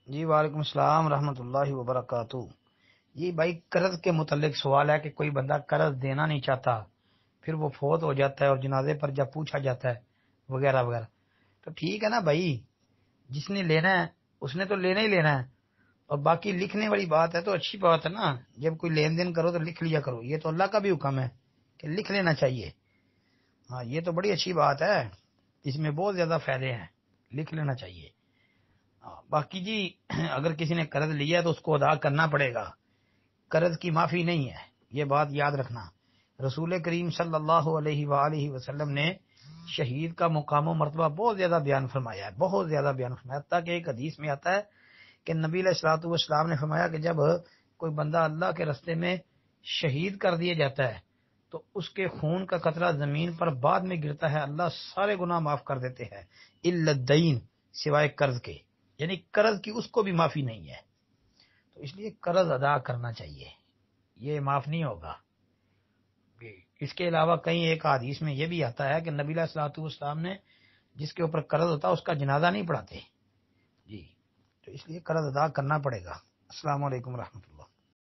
جی وعلیکم السلام ورحمۃ اللہ وبرکاتہ۔ جی بھائی، قرض کے متعلق سوال ہے کہ کوئی بندہ قرض دینا نہیں چاہتا، پھر وہ فوت ہو جاتا ہے اور جنازے پر جب پوچھا جاتا ہے وغیرہ وغیرہ، تو ٹھیک ہے نا بھائی، جس نے لینا ہے اس نے تو لینا ہی لینا ہے، اور باقی لکھنے والی بات ہے تو اچھی بات ہے نا، جب کوئی لین دین کرو تو لکھ لیا کرو، یہ تو اللہ کا بھی حکم ہے کہ لکھ لینا چاہیے۔ ہاں یہ تو بڑی اچھی بات ہے، اس میں بہت زیادہ فائدے ہیں، لکھ لینا چاہیے۔ باقی جی اگر کسی نے قرض لیا ہے تو اس کو ادا کرنا پڑے گا، قرض کی معافی نہیں ہے، یہ بات یاد رکھنا۔ رسول کریم صلی اللہ علیہ وآلہ وسلم نے شہید کا مقام و مرتبہ بہت زیادہ بیان فرمایا ہے، بہت زیادہ بیان فرمایا، تاکہ ایک حدیث میں آتا ہے کہ نبی علیہ الصلوۃ والسلام نے فرمایا کہ جب کوئی بندہ اللہ کے رستے میں شہید کر دیا جاتا ہے تو اس کے خون کا قطرہ زمین پر بعد میں گرتا ہے، اللہ سارے گناہ معاف کر دیتے ہیں الا الدین، سوائے قرض کے، یعنی قرض کی اس کو بھی معافی نہیں ہے، تو اس لیے قرض ادا کرنا چاہیے، یہ معاف نہیں ہوگا۔ اس کے علاوہ کہیں ایک حدیث میں یہ بھی آتا ہے کہ نبی علیہ الصلوۃ والسلام نے جس کے اوپر قرض ہوتا اس کا جنازہ نہیں پڑھاتے۔ جی تو اس لیے قرض ادا کرنا پڑے گا۔ السلام علیکم ورحمۃ اللہ۔